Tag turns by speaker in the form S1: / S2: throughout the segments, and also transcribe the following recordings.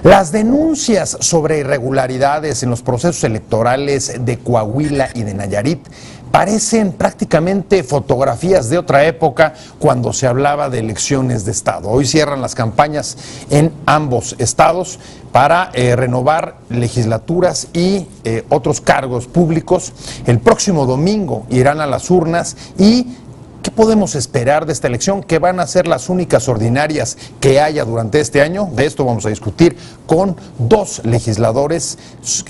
S1: Las denuncias sobre irregularidades en los procesos electorales de Coahuila y de Nayarit parecen prácticamente fotografías de otra época cuando se hablaba de elecciones de Estado. Hoy cierran las campañas en ambos estados para renovar legislaturas y otros cargos públicos. El próximo domingo irán a las urnas y ¿qué podemos esperar de esta elección? ¿Que van a ser las únicas ordinarias que haya durante este año? De esto vamos a discutir con dos legisladores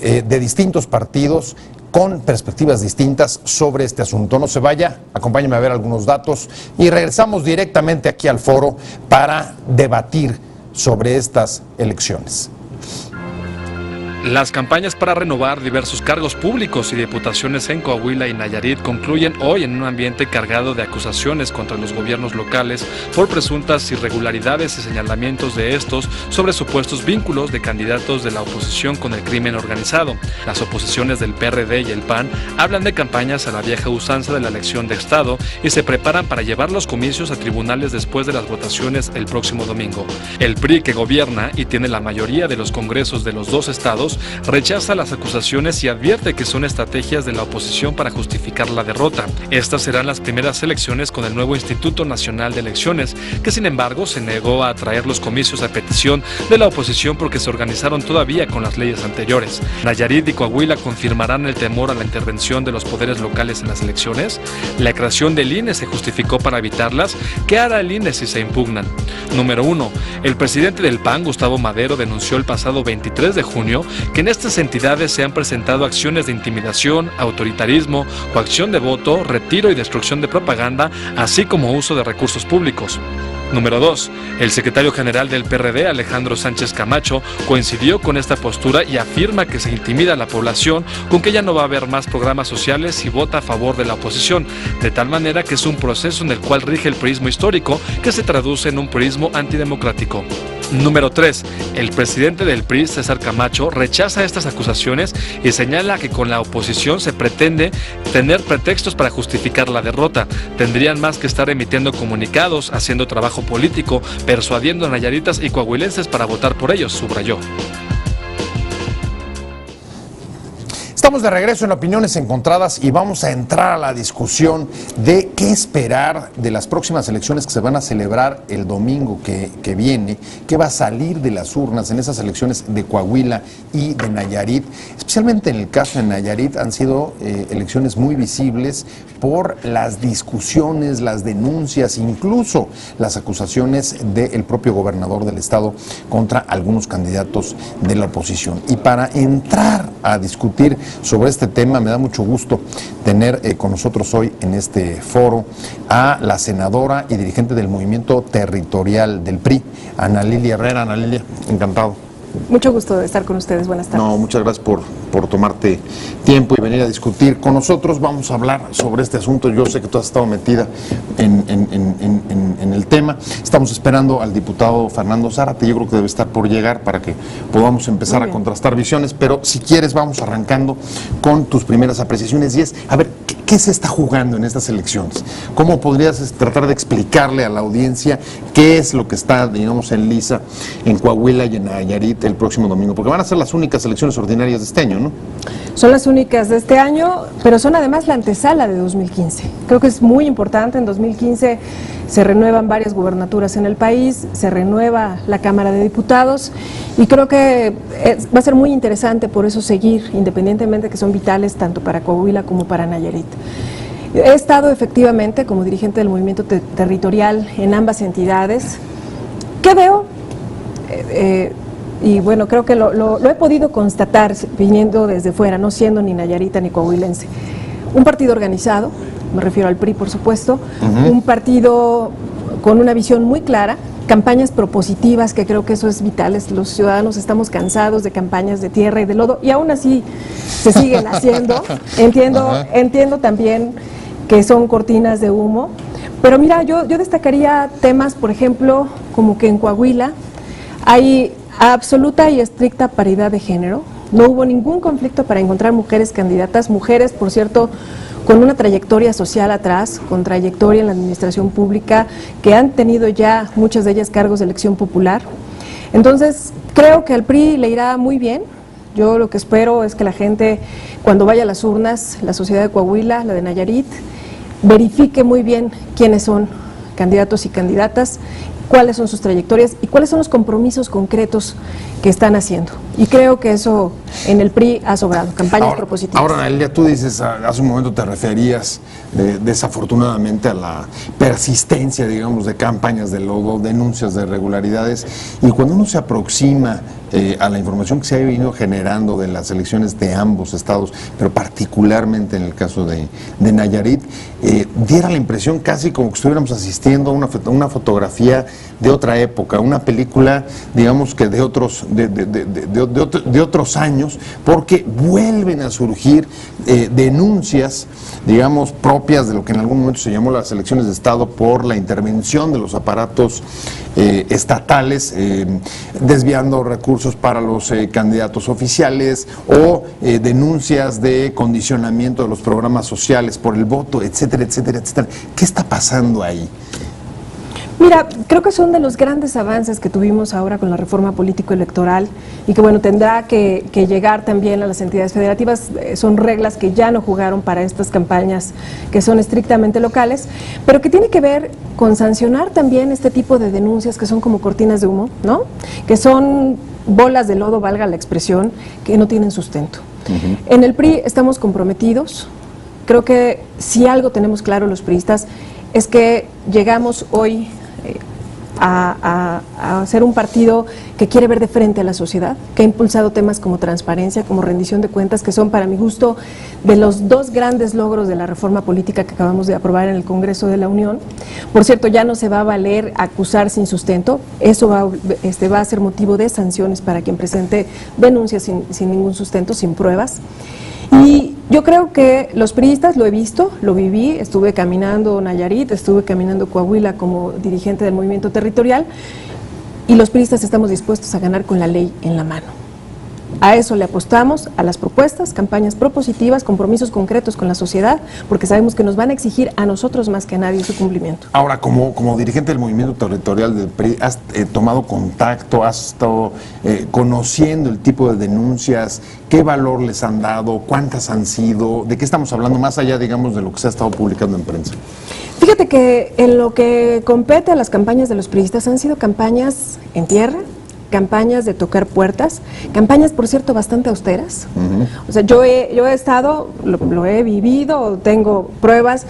S1: de distintos partidos con perspectivas distintas sobre este asunto. No se vaya, acompáñeme a ver algunos datos y regresamos directamente aquí al foro para debatir sobre estas elecciones.
S2: Las campañas para renovar diversos cargos públicos y diputaciones en Coahuila y Nayarit concluyen hoy en un ambiente cargado de acusaciones contra los gobiernos locales por presuntas irregularidades y señalamientos de estos sobre supuestos vínculos de candidatos de la oposición con el crimen organizado. Las oposiciones del PRD y el PAN hablan de campañas a la vieja usanza de la elección de Estado y se preparan para llevar los comicios a tribunales después de las votaciones el próximo domingo. El PRI, que gobierna y tiene la mayoría de los congresos de los dos estados, rechaza las acusaciones y advierte que son estrategias de la oposición para justificar la derrota. Estas serán las primeras elecciones con el nuevo Instituto Nacional de Elecciones, que sin embargo se negó a traer los comicios a petición de la oposición porque se organizaron todavía con las leyes anteriores. Nayarit y Coahuila confirmarán el temor a la intervención de los poderes locales en las elecciones. La creación del INE se justificó para evitarlas. ¿Qué hará el INE si se impugnan? Número 1. El presidente del PAN, Gustavo Madero, denunció el pasado 23 de junio que en estas entidades se han presentado acciones de intimidación, autoritarismo, coacción de voto, retiro y destrucción de propaganda, así como uso de recursos públicos. Número 2. El secretario general del PRD, Alejandro Sánchez Camacho, coincidió con esta postura y afirma que se intimida a la población con que ya no va a haber más programas sociales y vota a favor de la oposición, de tal manera que es un proceso en el cual rige el priismo histórico que se traduce en un priismo antidemocrático. Número 3. El presidente del PRI, César Camacho, rechaza estas acusaciones y señala que con la oposición se pretende tener pretextos para justificar la derrota. Tendrían más que estar emitiendo comunicados, haciendo trabajo político, persuadiendo a nayaritas y coahuilenses para votar por ellos, subrayó.
S1: Estamos de regreso en Opiniones Encontradas y vamos a entrar a la discusión de qué esperar de las próximas elecciones que se van a celebrar el domingo que viene, qué va a salir de las urnas en esas elecciones de Coahuila y de Nayarit. Especialmente en el caso de Nayarit han sido elecciones muy visibles por las discusiones, las denuncias, incluso las acusaciones del propio gobernador del estado contra algunos candidatos de la oposición. Y para entrar a discutir sobre este tema, me da mucho gusto tener con nosotros hoy en este foro a la senadora y dirigente del movimiento territorial del PRI, Ana Lilia Herrera. Ana Lilia, encantado.
S3: Mucho gusto de estar con ustedes, buenas tardes.
S1: No, muchas gracias por tomarte tiempo y venir a discutir con nosotros. Vamos a hablar sobre este asunto. Yo sé que tú has estado metida en el tema. Estamos esperando al diputado Fernando Zárate. Yo creo que debe estar por llegar para que podamos empezar a contrastar visiones, pero si quieres vamos arrancando con tus primeras apreciaciones y es, a ver, ¿qué se está jugando en estas elecciones? ¿Cómo podrías tratar de explicarle a la audiencia qué es lo que está, digamos, en liza en Coahuila y en Nayarit el próximo domingo? Porque van a ser las únicas elecciones ordinarias de este año, ¿no?
S3: Son las únicas de este año, pero son además la antesala de 2015. Creo que es muy importante. En 2015 se renuevan varias gubernaturas en el país, se renueva la Cámara de Diputados y creo que va a ser muy interesante por eso seguir, independientemente que son vitales tanto para Coahuila como para Nayarit. He estado efectivamente como dirigente del movimiento territorial en ambas entidades. ¿Qué veo? Y bueno, creo que lo he podido constatar viniendo desde fuera, no siendo ni nayarita ni coahuilense. Un partido organizado, me refiero al PRI por supuesto, un partido con una visión muy clara, campañas propositivas, que creo que eso es vital. Los ciudadanos estamos cansados de campañas de tierra y de lodo y aún así se siguen haciendo. Entiendo también que son cortinas de humo, pero mira, yo destacaría temas, por ejemplo, como que en Coahuila hay absoluta y estricta paridad de género. No hubo ningún conflicto para encontrar mujeres candidatas, mujeres, por cierto, con una trayectoria social atrás, con trayectoria en la administración pública, que han tenido ya muchas de ellas cargos de elección popular. Entonces, creo que al PRI le irá muy bien. Yo lo que espero es que la gente, cuando vaya a las urnas, la sociedad de Coahuila, la de Nayarit, verifique muy bien quiénes son candidatos y candidatas, cuáles son sus trayectorias y cuáles son los compromisos concretos que están haciendo. Y creo que eso en el PRI ha sobrado, campañas propositivas.
S1: Ahora, Analia, tú dices, hace un momento te referías desafortunadamente a la persistencia, digamos, de campañas de lodo, denuncias de irregularidades, y cuando uno se aproxima a la información que se ha venido generando de las elecciones de ambos estados, pero particularmente en el caso de Nayarit, diera la impresión casi como que estuviéramos asistiendo a una fotografía de otra época, una película, digamos que de otros años, porque vuelven a surgir denuncias, digamos, propias de lo que en algún momento se llamó las elecciones de Estado por la intervención de los aparatos estatales, desviando recursos para los candidatos oficiales, o denuncias de condicionamiento de los programas sociales por el voto, etcétera, etcétera, etcétera. ¿Qué está pasando ahí?
S3: Mira, creo que son de los grandes avances que tuvimos ahora con la reforma político-electoral y que, bueno, tendrá que llegar también a las entidades federativas. Son reglas que ya no jugaron para estas campañas que son estrictamente locales, pero que tiene que ver con sancionar también este tipo de denuncias que son como cortinas de humo, ¿no? Que son bolas de lodo, valga la expresión, que no tienen sustento. En el PRI estamos comprometidos. Creo que si algo tenemos claro los priistas es que llegamos hoy a ser un partido que quiere ver de frente a la sociedad, que ha impulsado temas como transparencia, como rendición de cuentas, que son, para mi gusto, de los dos grandes logros de la reforma política que acabamos de aprobar en el Congreso de la Unión. Por cierto, ya no se va a valer acusar sin sustento, eso va a ser motivo de sanciones para quien presente denuncias sin ningún sustento, sin pruebas. Y yo creo que los priistas, lo he visto, lo viví, estuve caminando Nayarit, estuve caminando Coahuila como dirigente del movimiento territorial, y los priistas estamos dispuestos a ganar con la ley en la mano. A eso le apostamos, a las propuestas, campañas propositivas, compromisos concretos con la sociedad, porque sabemos que nos van a exigir a nosotros más que a nadie su cumplimiento.
S1: Ahora, como dirigente del movimiento territorial del PRI, ¿has tomado contacto, has estado conociendo el tipo de denuncias? ¿Qué valor les han dado? ¿Cuántas han sido? ¿De qué estamos hablando más allá, digamos, de lo que se ha estado publicando en prensa?
S3: Fíjate que en lo que compete a las campañas de los priistas han sido campañas en tierra, campañas de tocar puertas, campañas, por cierto, bastante austeras. O sea, yo he estado, lo he vivido, tengo pruebas,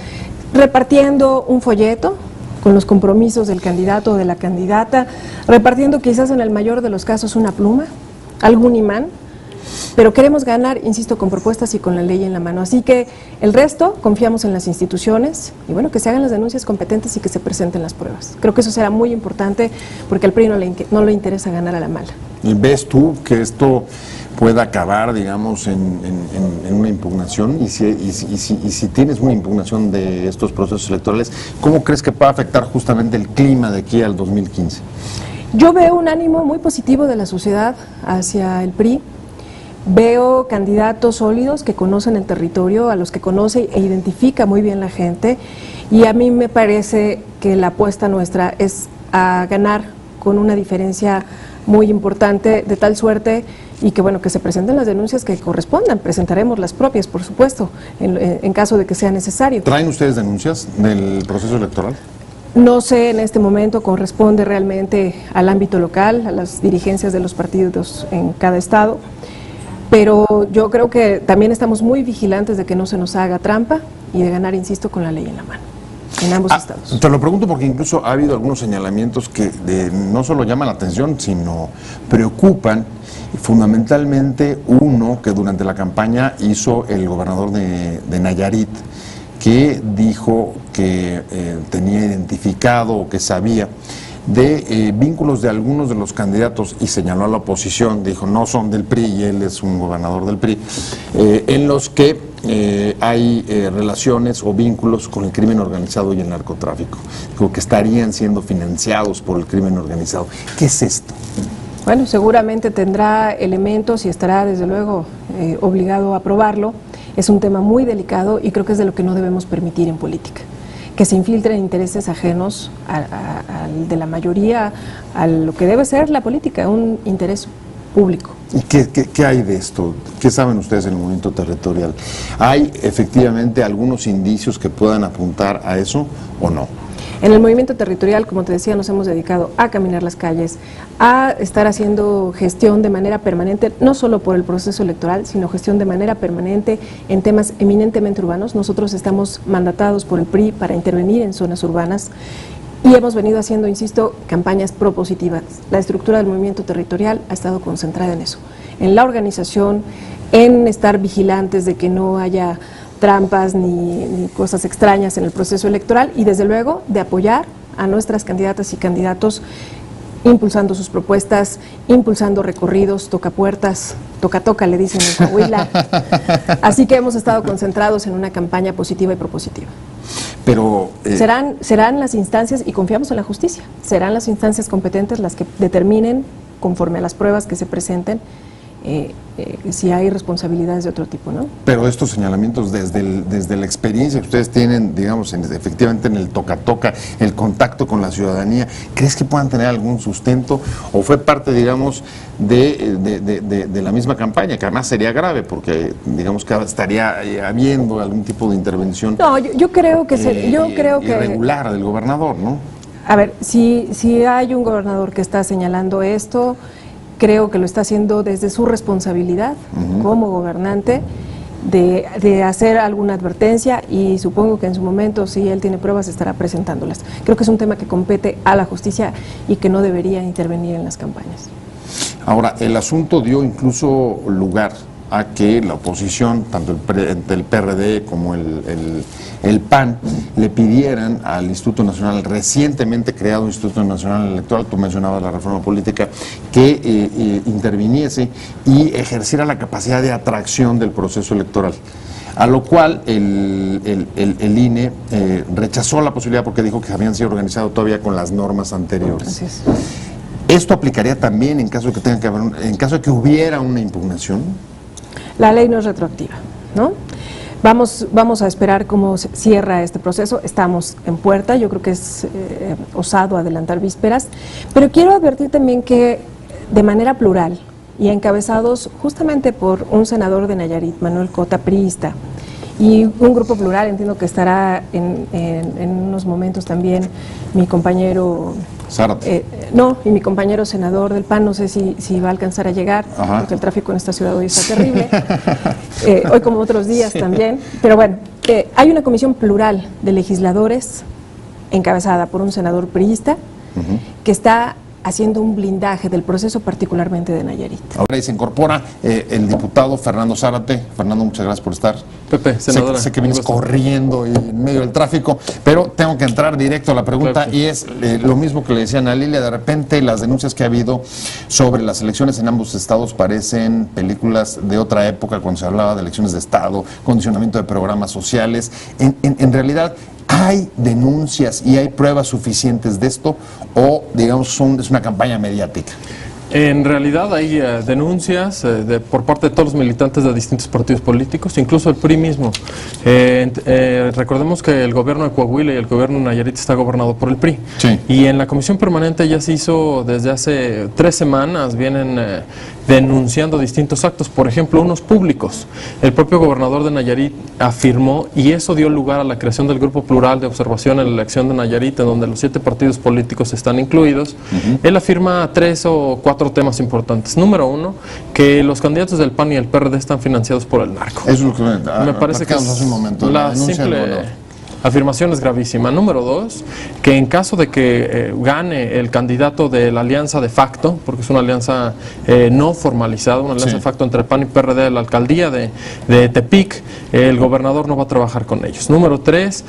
S3: repartiendo un folleto con los compromisos del candidato o de la candidata, repartiendo quizás en el mayor de los casos una pluma, algún imán, pero queremos ganar, insisto, con propuestas y con la ley en la mano. Así que el resto, confiamos en las instituciones y, bueno, que se hagan las denuncias competentes y que se presenten las pruebas. Creo que eso será muy importante porque al PRI no le interesa ganar a la mala.
S1: ¿Y ves tú que esto pueda acabar, digamos, en una impugnación? Y si tienes una impugnación de estos procesos electorales, ¿cómo crees que puede afectar justamente el clima de aquí al 2015?
S3: Yo veo un ánimo muy positivo de la sociedad hacia el PRI. Veo candidatos sólidos que conocen el territorio, a los que conoce e identifica muy bien la gente, y a mí me parece que la apuesta nuestra es a ganar con una diferencia muy importante, de tal suerte y que, bueno, que se presenten las denuncias que correspondan. Presentaremos las propias, por supuesto, en caso de que sea necesario.
S1: ¿Traen ustedes denuncias del proceso electoral?
S3: No sé, en este momento corresponde realmente al ámbito local, a las dirigencias de los partidos en cada estado. Pero yo creo que también estamos muy vigilantes de que no se nos haga trampa y de ganar, insisto, con la ley en la mano, en ambos estados.
S1: Te lo pregunto porque incluso ha habido algunos señalamientos que no solo llaman la atención, sino preocupan, fundamentalmente uno que durante la campaña hizo el gobernador de Nayarit, que dijo que tenía identificado o que sabía de vínculos de algunos de los candidatos, y señaló a la oposición, dijo no son del PRI y él es un gobernador del PRI, en los que hay relaciones o vínculos con el crimen organizado y el narcotráfico. Dijo que estarían siendo financiados por el crimen organizado. ¿Qué es esto?
S3: Bueno, seguramente tendrá elementos y estará desde luego obligado a aprobarlo. Es un tema muy delicado y creo que es de lo que no debemos permitir en política. que se infiltren intereses ajenos al de la mayoría, a lo que debe ser la política, un interés público.
S1: ¿Y qué hay de esto? ¿Qué saben ustedes en el movimiento territorial? ¿Hay efectivamente algunos indicios que puedan apuntar a eso o no?
S3: En el movimiento territorial, como te decía, nos hemos dedicado a caminar las calles, a estar haciendo gestión de manera permanente, no solo por el proceso electoral, sino gestión de manera permanente en temas eminentemente urbanos. Nosotros estamos mandatados por el PRI para intervenir en zonas urbanas y hemos venido haciendo, insisto, campañas propositivas. La estructura del movimiento territorial ha estado concentrada en eso, en la organización, en estar vigilantes de que no haya trampas ni cosas extrañas en el proceso electoral y desde luego de apoyar a nuestras candidatas y candidatos impulsando sus propuestas, impulsando recorridos, tocapuertas, toca le dicen en Coahuila. Así que hemos estado concentrados en una campaña positiva y propositiva.
S1: Pero
S3: serán las instancias, y confiamos en la justicia, serán las instancias competentes las que determinen, conforme a las pruebas que se presenten, si hay responsabilidades de otro tipo, ¿no?
S1: Pero estos señalamientos desde la experiencia que ustedes tienen, digamos, efectivamente en el toca-toca, el contacto con la ciudadanía, ¿crees que puedan tener algún sustento o fue parte, digamos, de la misma campaña, que además sería grave porque, digamos, que estaría habiendo algún tipo de intervención?
S3: No, yo creo que
S1: irregular del gobernador, ¿no?
S3: A ver, si hay un gobernador que está señalando esto, creo que lo está haciendo desde su responsabilidad como gobernante de hacer alguna advertencia y supongo que en su momento, si él tiene pruebas, estará presentándolas. Creo que es un tema que compete a la justicia y que no debería intervenir en las campañas.
S1: Ahora, el asunto dio incluso lugar a que la oposición, tanto el PRD como el PAN, le pidieran al Instituto Nacional, recientemente creado Instituto Nacional Electoral, tú mencionabas la reforma política, que interviniese y ejerciera la capacidad de atracción del proceso electoral. A lo cual el INE rechazó la posibilidad porque dijo que habían sido organizados todavía con las normas anteriores.
S3: Así es.
S1: ¿Esto aplicaría también en caso de que en caso de que hubiera una impugnación?
S3: La ley no es retroactiva, ¿no? Vamos a esperar cómo se cierra este proceso. Estamos en puerta, yo creo que es osado adelantar vísperas, pero quiero advertir también que de manera plural y encabezados justamente por un senador de Nayarit, Manuel Cota, priista, y un grupo plural, entiendo que estará en unos momentos también mi compañero
S1: Zárate.
S3: Y mi compañero senador del PAN, no sé si va a alcanzar a llegar, porque el tráfico en esta ciudad hoy está terrible, hoy como otros días también, pero bueno, hay una comisión plural de legisladores encabezada por un senador priista que está haciendo un blindaje del proceso, particularmente de Nayarit.
S1: Ahora se incorpora el diputado Fernando Zárate. Fernando, muchas gracias por estar.
S2: Pepe, senadora.
S1: Sé que vienes corriendo y en medio del tráfico, pero tengo que entrar directo a la pregunta, claro. Y es lo mismo que le decían a Lilia. De repente las denuncias que ha habido sobre las elecciones en ambos estados parecen películas de otra época, cuando se hablaba de elecciones de estado, condicionamiento de programas sociales. En realidad, ¿hay denuncias y hay pruebas suficientes de esto o, digamos, es una campaña mediática?
S2: En realidad hay denuncias por parte de todos los militantes de distintos partidos políticos, incluso el PRI mismo. Recordemos que el gobierno de Coahuila y el gobierno de Nayarit está gobernado por el PRI.
S1: Sí.
S2: Y en la comisión permanente ya se hizo desde hace 3 semanas, vienen denunciando distintos actos, por ejemplo, unos públicos. El propio gobernador de Nayarit afirmó, y eso dio lugar a la creación del Grupo Plural de Observación en la elección de Nayarit, en donde los 7 partidos políticos están incluidos. Él afirma 3 o 4 temas importantes. Número 1, que los candidatos del PAN y el PRD están financiados por el narco.
S1: Eso es lo que
S2: me parece que
S1: hace un momento.
S2: La simple afirmación es gravísima. Número 2, que en caso de que gane el candidato de la alianza de facto, porque es una alianza no formalizada, una alianza de facto entre PAN y PRD de la alcaldía de Tepic, el gobernador no va a trabajar con ellos. Número 3,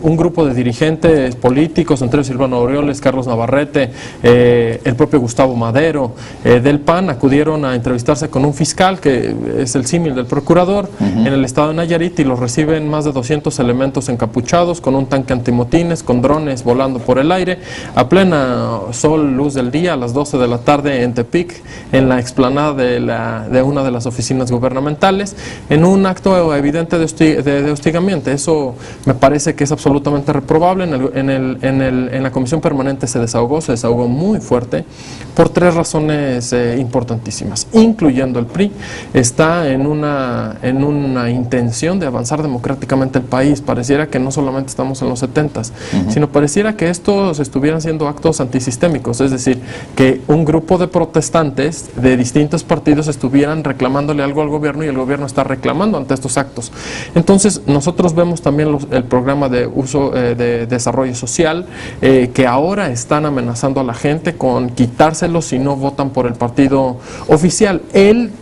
S2: un grupo de dirigentes políticos, entre ellos Silvano Aureoles, Carlos Navarrete, el propio Gustavo Madero, del PAN, acudieron a entrevistarse con un fiscal, que es el símil del procurador, en el estado de Nayarit, y los reciben más de 200 elementos encapuchados
S4: encapuchados, con un tanque antimotines, con drones volando por el aire, a plena sol, luz del día, a las 12 de la tarde en Tepic, en la explanada de una de las oficinas gubernamentales, en un acto evidente de hostigamiento. Eso me parece que es absolutamente reprobable. En la comisión permanente se desahogó muy fuerte por 3 razones importantísimas, incluyendo el PRI. Está en una intención de avanzar democráticamente el país. Pareciera que no solamente estamos en los 70s, sino pareciera que estos estuvieran siendo actos antisistémicos, es decir, que un grupo de protestantes de distintos partidos estuvieran reclamándole algo al gobierno y el gobierno está reclamando ante estos actos. Entonces, nosotros vemos también el programa de uso de desarrollo social, que ahora están amenazando a la gente con quitárselos si no votan por el partido oficial.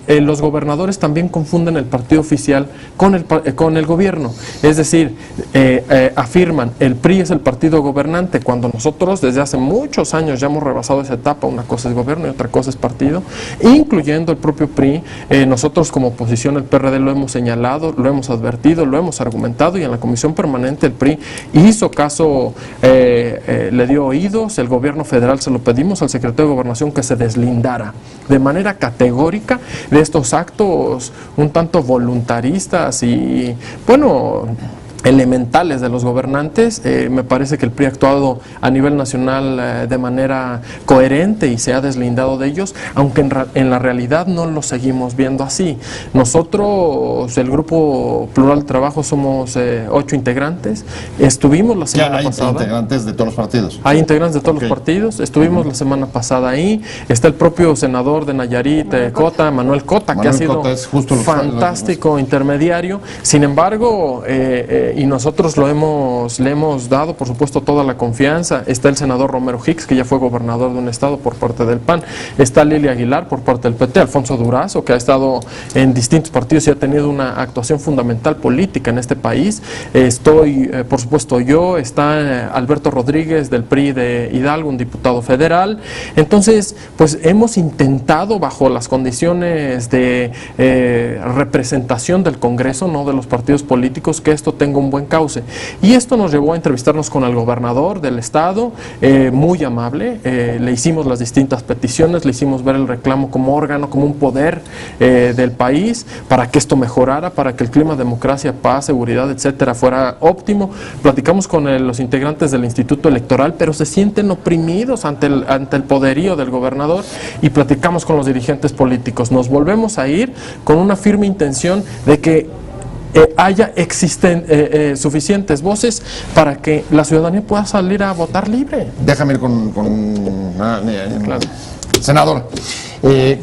S4: Los gobernadores también confunden el partido oficial con el gobierno, es decir, afirman el PRI es el partido gobernante, cuando nosotros desde hace muchos años ya hemos rebasado esa etapa. Una cosa es gobierno y otra cosa es partido, incluyendo el propio PRI. Nosotros como oposición, el PRD, lo hemos señalado, lo hemos advertido, lo hemos argumentado, y en la comisión permanente el PRI hizo caso, le dio oídos. El gobierno federal se lo pedimos al secretario de Gobernación que se deslindara de manera categórica de estos actos un tanto voluntaristas y, bueno, elementales de los gobernantes. Me parece que el PRI ha actuado a nivel nacional de manera coherente y se ha deslindado de ellos, aunque en la realidad no lo seguimos viendo así. Nosotros, el Grupo Plural de Trabajo, somos 8 integrantes. Estuvimos la semana pasada.
S1: ¿Hay integrantes de todos los partidos?
S4: Hay integrantes de todos los partidos. Estuvimos la semana pasada ahí. Está el propio senador de Nayarit, Manuel Cota, que ha sido fantástico intermediario. Sin embargo, y nosotros le hemos dado, por supuesto, toda la confianza. Está el senador Romero Hicks, que ya fue gobernador de un estado por parte del PAN. Está Lili Aguilar por parte del PT, Alfonso Durazo, que ha estado en distintos partidos y ha tenido una actuación fundamental política en este país. Estoy, por supuesto, yo. Está Alberto Rodríguez del PRI de Hidalgo, un diputado federal. Entonces, pues hemos intentado, bajo las condiciones de representación del Congreso, no de los partidos políticos, que esto tenga un buen cauce. Y esto nos llevó a entrevistarnos con el gobernador del estado, muy amable. Le hicimos las distintas peticiones, le hicimos ver el reclamo como órgano, como un poder del país, para que esto mejorara, para que el clima de democracia, paz, seguridad, etcétera, fuera óptimo. Platicamos con los integrantes del Instituto Electoral, pero se sienten oprimidos ante el poderío del gobernador, y platicamos con los dirigentes políticos. Nos volvemos a ir con una firme intención de que haya suficientes voces para que la ciudadanía pueda salir a votar libre.
S1: Déjame ir claro. Senador,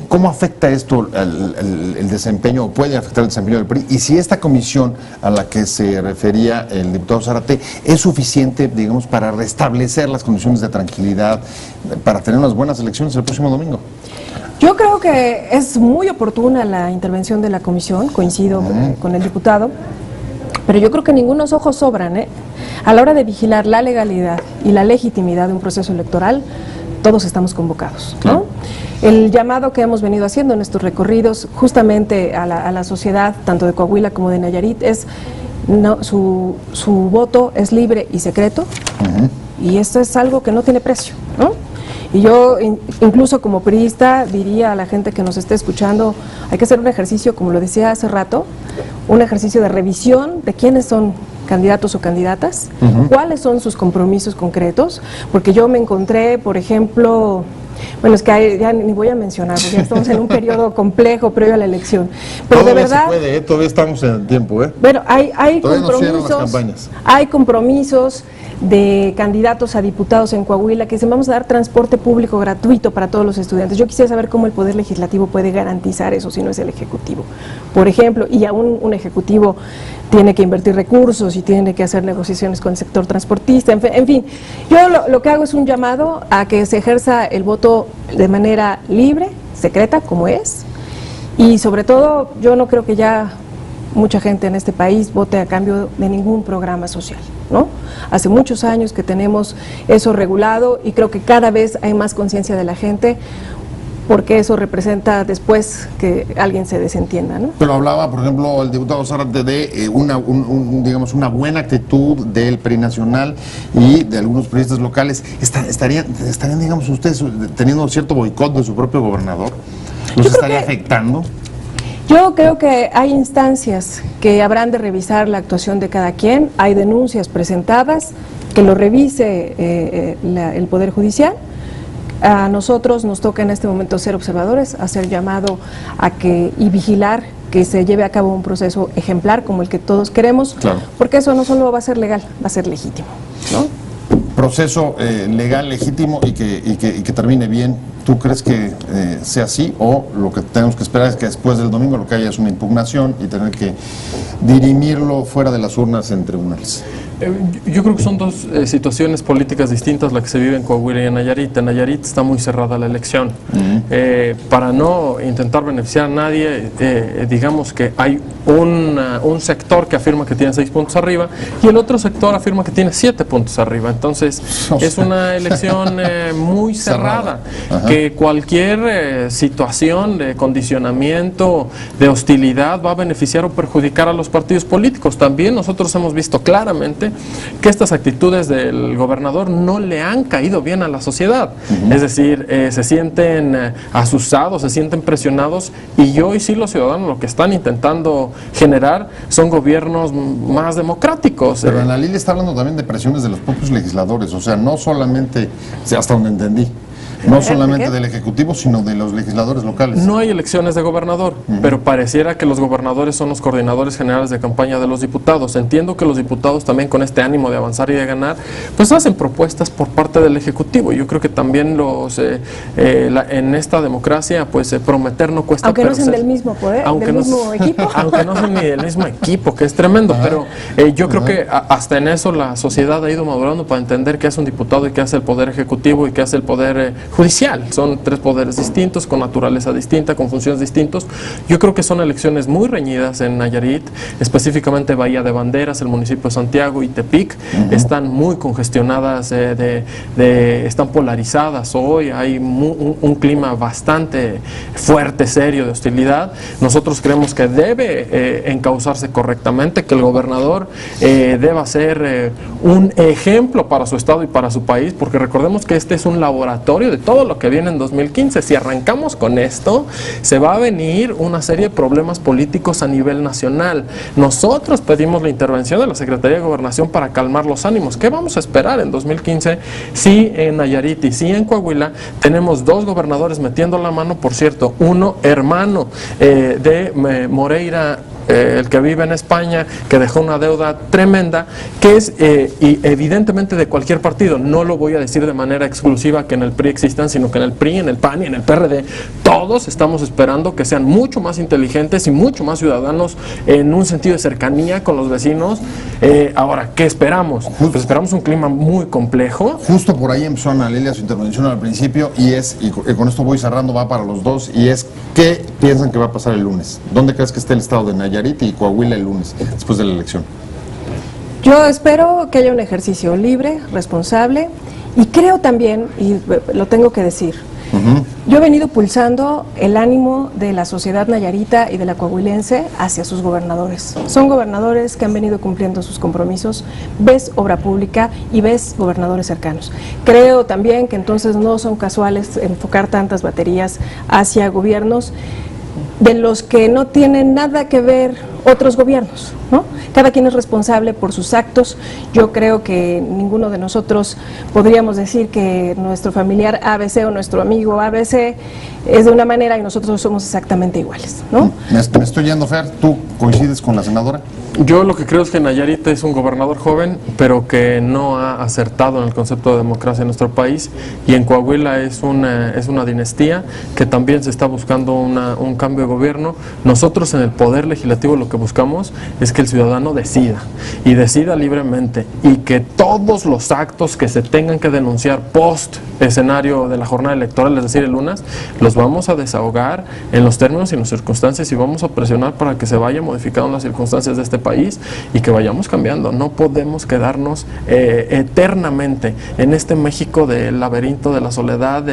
S1: ¿cómo afecta esto el desempeño, o puede afectar el desempeño del PRI? Y si esta comisión a la que se refería el diputado Zárate es suficiente, digamos, para restablecer las condiciones de tranquilidad, para tener unas buenas elecciones el próximo domingo.
S3: Yo creo que es muy oportuna la intervención de la comisión, coincido con el diputado, pero yo creo que ningunos ojos sobran, a la hora de vigilar la legalidad y la legitimidad de un proceso electoral. Todos estamos convocados, ¿no? El llamado que hemos venido haciendo en estos recorridos justamente a la sociedad, tanto de Coahuila como de Nayarit, es su voto es libre y secreto, y esto es algo que no tiene precio, ¿no? Y yo, incluso como priista, diría a la gente que nos esté escuchando, hay que hacer un ejercicio, como lo decía hace rato, un ejercicio de revisión de quiénes son candidatos o candidatas, cuáles son sus compromisos concretos, porque yo me encontré, por ejemplo, bueno, es que ya ni voy a mencionar, porque ya estamos en un periodo complejo previo a la elección, pero
S1: todavía
S3: de verdad
S1: se puede, todavía estamos en el tiempo,
S3: Bueno, hay
S1: compromisos,
S3: no las campañas. Hay compromisos de candidatos a diputados en Coahuila que dicen vamos a dar transporte público gratuito para todos los estudiantes. Yo quisiera saber cómo el Poder Legislativo puede garantizar eso si no es el Ejecutivo, por ejemplo, y aún un Ejecutivo tiene que invertir recursos y tiene que hacer negociaciones con el sector transportista, en fin. Yo lo que hago es un llamado a que se ejerza el voto de manera libre, secreta, como es, y sobre todo yo no creo que ya mucha gente en este país vote a cambio de ningún programa social, ¿no? Hace muchos años que tenemos eso regulado y creo que cada vez hay más conciencia de la gente. porque eso representa después que alguien se desentienda, ¿no?
S1: Pero hablaba, por ejemplo, el diputado Zárate de digamos, una buena actitud del PRI nacional y de algunos periodistas locales. ¿Estarían, digamos, ustedes teniendo cierto boicot de su propio gobernador? ¿Los estaría afectando?
S3: Yo creo que hay instancias que habrán de revisar la actuación de cada quien, hay denuncias presentadas, que lo revise el Poder Judicial. A nosotros nos toca en este momento ser observadores, hacer llamado a que y vigilar que se lleve a cabo un proceso ejemplar como el que todos queremos, claro, porque eso no solo va a ser legal, va a ser legítimo, ¿no?
S1: Proceso legal, legítimo y que termine bien. ¿Tú crees que sea así o lo que tenemos que esperar es que después del domingo lo que haya es una impugnación y tener que dirimirlo fuera de las urnas en tribunales?
S4: Yo creo que son dos situaciones políticas distintas las que se viven en Coahuila y en Nayarit. En Nayarit está muy cerrada la elección. Para no intentar beneficiar a nadie, digamos que hay un sector que afirma que tiene 6 puntos arriba y el otro sector afirma que tiene 7 puntos arriba. Entonces es una elección muy cerrada, que cualquier situación de condicionamiento, de hostilidad va a beneficiar o perjudicar a los partidos políticos. También nosotros hemos visto claramente que estas actitudes del gobernador no le han caído bien a la sociedad. Es decir, se sienten asusados, se sienten presionados y hoy sí los ciudadanos lo que están intentando generar son gobiernos más democráticos.
S1: Pero Ana Lilia está hablando también de presiones de los propios legisladores, o sea, no solamente, hasta donde entendí, no solamente del Ejecutivo, sino de los legisladores locales.
S4: No hay elecciones de gobernador, pero pareciera que los gobernadores son los coordinadores generales de campaña de los diputados. Entiendo que los diputados también con este ánimo de avanzar y de ganar, pues hacen propuestas por parte del Ejecutivo. Yo creo que también en esta democracia, pues prometer no cuesta.
S3: Aunque no sean del mismo poder,
S4: aunque
S3: del mismo equipo.
S4: Aunque no sean ni del mismo equipo, que es tremendo, pero yo creo que hasta en eso la sociedad ha ido madurando para entender qué hace un diputado y qué hace el Poder Ejecutivo y qué hace el Poder Judicial. Son 3 poderes distintos, con naturaleza distinta, con funciones distintas. Yo creo que son elecciones muy reñidas en Nayarit, específicamente Bahía de Banderas, el municipio de Santiago y Tepic. Están muy congestionadas, están polarizadas hoy, hay un clima bastante fuerte, serio, de hostilidad. Nosotros creemos que debe encauzarse correctamente, que el gobernador deba ser un ejemplo para su estado y para su país, porque recordemos que este es un laboratorio de todo lo que viene en 2015. Si arrancamos con esto, se va a venir una serie de problemas políticos a nivel nacional. Nosotros pedimos la intervención de la Secretaría de Gobernación para calmar los ánimos. ¿Qué vamos a esperar en 2015 si en Nayarit y si en Coahuila tenemos 2 gobernadores metiendo la mano? Por cierto, uno hermano de Moreira, el que vive en España, que dejó una deuda tremenda, que es y evidentemente de cualquier partido. No lo voy a decir de manera exclusiva que en el PRI existan, sino que en el PRI, en el PAN y en el PRD, todos estamos esperando que sean mucho más inteligentes y mucho más ciudadanos en un sentido de cercanía con los vecinos. Ahora, ¿qué esperamos? Pues esperamos un clima muy complejo.
S1: Justo por ahí empezó Ana Lilia su intervención al principio y con esto voy cerrando, va para los dos, y es, ¿qué piensan que va a pasar el lunes? ¿Dónde crees que esté el estado de Nayarit y Coahuila el lunes, después de la elección?
S3: Yo espero que haya un ejercicio libre, responsable, y creo también, y lo tengo que decir, yo he venido pulsando el ánimo de la sociedad nayarita y de la coahuilense hacia sus gobernadores. Son gobernadores que han venido cumpliendo sus compromisos, ves obra pública y ves gobernadores cercanos. Creo también que entonces no son casuales enfocar tantas baterías hacia gobiernos de los que no tienen nada que ver otros gobiernos, ¿no? Cada quien es responsable por sus actos. Yo creo que ninguno de nosotros podríamos decir que nuestro familiar ABC o nuestro amigo ABC es de una manera y nosotros somos exactamente iguales, ¿no?
S1: Me estoy yendo, Fer, ¿tú coincides con la senadora?
S4: Yo lo que creo es que Nayarit es un gobernador joven, pero que no ha acertado en el concepto de democracia en nuestro país, y en Coahuila es una dinastía que también se está buscando un cambio de gobierno. Nosotros en el Poder Legislativo lo que que buscamos es que el ciudadano decida, y decida libremente, y que todos los actos que se tengan que denunciar post escenario de la jornada electoral, es decir, el lunes, los vamos a desahogar en los términos y en las circunstancias, y vamos a presionar para que se vayan modificando las circunstancias de este país y que vayamos cambiando. No podemos quedarnos eternamente en este México del laberinto de la soledad,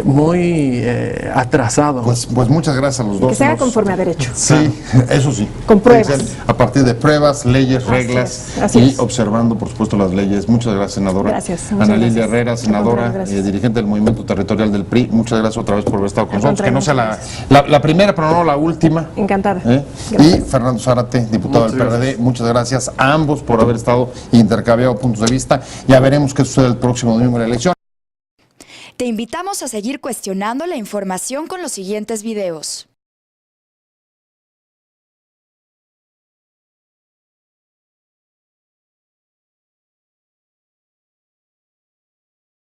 S4: muy atrasado.
S5: Pues muchas gracias a los dos.
S3: Que se haga conforme a derecho.
S5: Sí, eso sí.
S3: Con pruebas.
S5: Tiene que ser a partir de pruebas, leyes, reglas
S3: así
S5: y
S3: es.
S5: observando, por supuesto, las leyes. Muchas gracias, senadora.
S3: Gracias.
S5: Ana Lilia
S3: Gracias.
S5: Herrera, senadora,
S3: Gracias.
S5: dirigente del Movimiento Territorial del PRI. Muchas gracias otra vez por haber estado con
S3: Al
S5: nosotros. Que no sea
S3: contrario,
S5: la primera, pero no la última.
S3: Encantada.
S5: Y
S3: Gracias.
S5: Fernando Zárate, diputado del PRD, muchas gracias a ambos por haber estado intercambiando puntos de vista. Ya veremos qué sucede el próximo domingo en la elección.
S6: Te invitamos a seguir cuestionando la información con los siguientes videos.